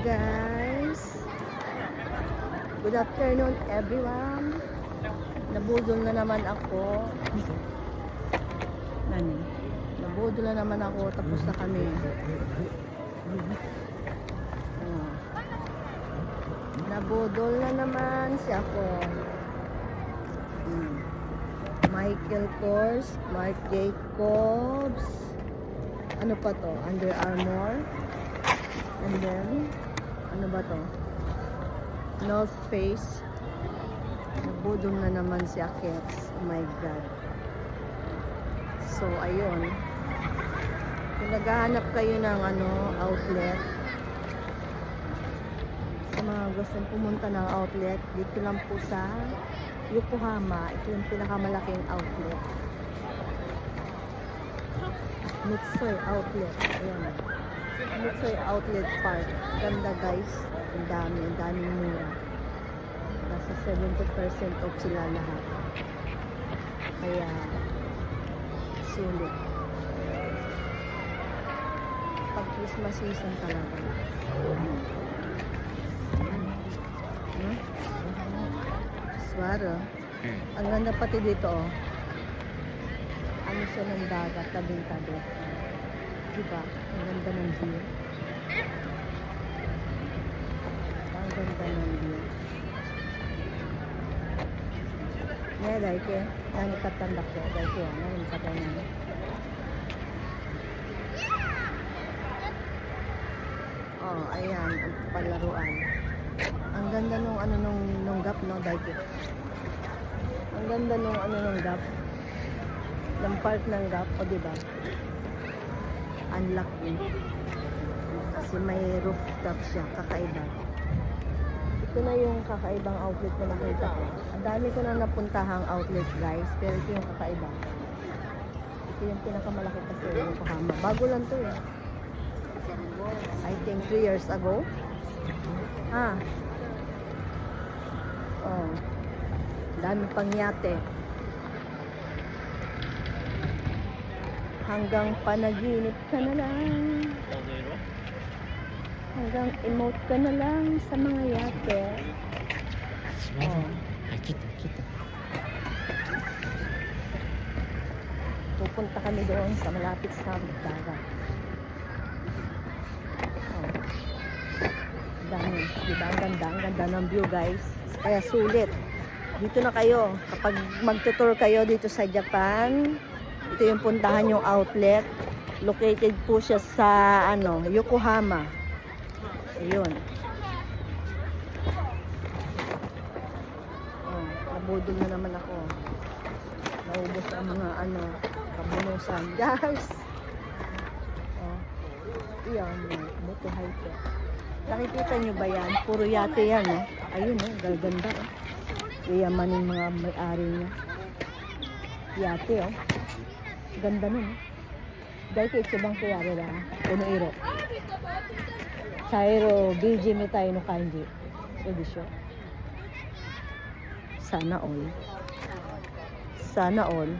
guys. Good afternoon everyone. Nabudol na naman ako. Nabudol na naman ako. Tapos na kami. Nabudol na naman si ako. Michael Kors, Marc Jacobs. Ano pa to? Under Armour. And then, ano ba to? North Face. Nabudol na naman si Akets. Oh my God. So, ayun. Kung naghahanap kayo ng outlet, sa mga gustong pumunta ng outlet, dito lang po sa Yokohama. Ito yung pinakamalaking outlet. Mitsui Outlet. Ayan. Mitsui Outlet Park. Ganda guys. Ang daming mura. Nasa 70% off sila lahat. Kaya sulit. Pag Christmas season talaga. Swaro. Ang ganda pati dito oh. Ano siya ng dagat, tabing-tabi. Diba? Ang ganda ng view. Ang ganda ng view. Yeah, dahil ke. Nani katandak ko. Dahil ke. Nani katandak. Oh, ayan. Ang palaruan. Ang ganda nung gap, no? Dahil ke. Ang ganda nung gap. Ng park ng gap. O, diba? Unlock yun. Kasi may rooftop siya. Kakaiba. Ito na yung kakaibang outlet na nakita ko. Ang dami ko na napuntahang outlet guys. Pero ito yung kakaiba. Ito yung pinakamalaki kasi yung Yokohama. Bago lang to eh. I think 3 years ago. Oh. Dami pang yate. Hanggang panaginip ka na lang. Hanggang emote ka na lang sa mga yate. Oh. Kita. Pupunta kami doon sa malapit sa dagat. Oh. Dami. Diba? Ang ganda ng view guys. Kaya sulit. Dito na kayo. Kapag magtutour kayo dito sa Japan, ito yung puntahan yung outlet. Located po siya sa Yokohama. Ayun. Oh, nabudol na naman ako. Naubos ang mga kabunusan. Guys! Oh. Iyan, buto hype. Nakikita nyo ba yan? Puro yate yan, eh. Ayun, gaganda, eh. Iyamanin mga may-ari niya. Yate, oh. Ganda nun, eh. Dahil kayo bang kuyari lang? Puno iro. Chairo, BG Mitai no Kanji. Edisyo. Sana all. Sana all.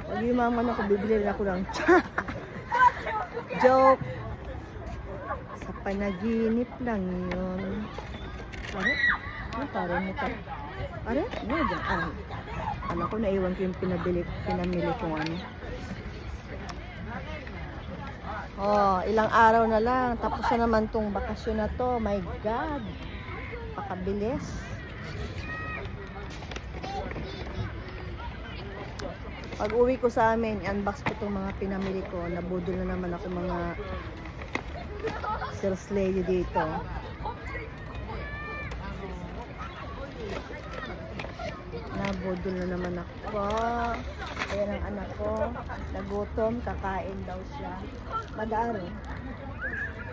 Pag yumaman ako, bibili rin ako ng joke. Sa panaginip lang yun. Pare? Ano pare mo tayo? Pare? Ano dyan? Alam ko, naiwan ko yung pinamili kong Oh, ilang araw na lang. Tapos na naman tong bakasyon na to. My God. Pakabilis. Pag uwi ko sa amin, unbox ko itong mga pinamili ko. Nabudol na naman ako mga sales lady dito. Nabudol na naman ako. Ayan ang anak ko. Nagutom, kakain daw siya. Mag-aaro.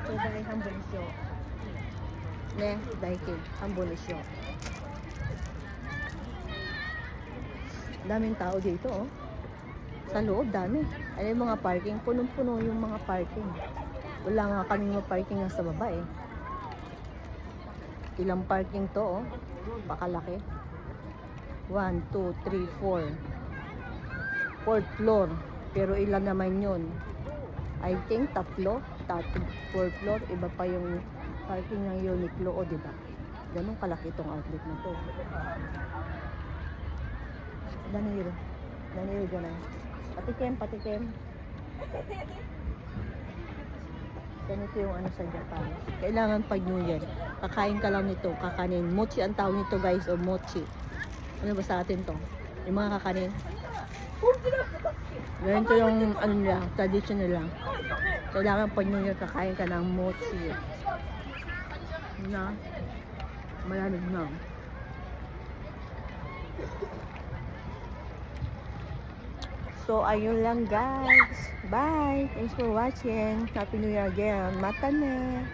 So, dahil hambon siya. Ne, dahil hambon siya. Daming tao dito, oh. Sa loob, dami. Ano yung mga parking? Punong-puno yung mga parking. Wala nga kaming parking nga sa baba, eh. Ilang parking to, oh. Pakalaki. 1, 2, 3, 4. 4th floor. Pero ilan naman yun? I think 3. fourth floor, iba pa yung parking ng Uniqlo, o diba? Ganun kalaki itong outlet na to. Danilo, ganun. Patikim. Ganito yung ano sa Japan. Kailangan pag New Year, kakain ka lang nito, kakanin. Mochi ang tawag nito guys, o mochi. Ano ba sa atin to? Yung mga kakanin. Ganito yung ano nila, traditional lang. Kailangan pag New Year, kakain ka ng mochi. Na, malamig na. So, ayun lang guys. Bye! Thanks for watching. Happy New Year again. Mata na!